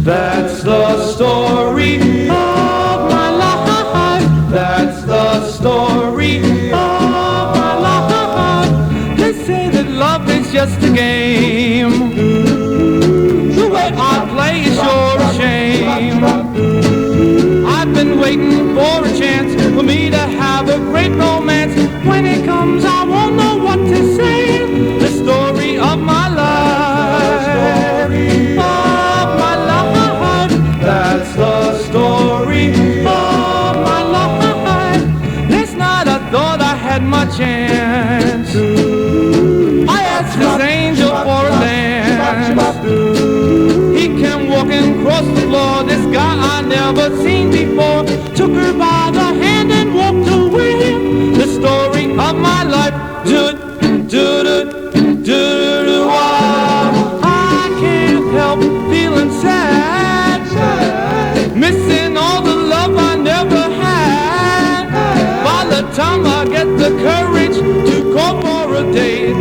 That's the story of my life. That's the story of my life. They say that love is just a game. The way I play is sure a shame. I've been waiting for a chance for me to have a great romance. When it comes, I won't know what to say. The story of my life. That's the story of my life. This night I thought I had my chance. I asked this angel for a dance. He came walking across the floor, this guy I never seen before. Took her by the hand and walked away. The story of my life. I can't help feeling sad, missing all the love I never had. By the time I get the courage to go for a date,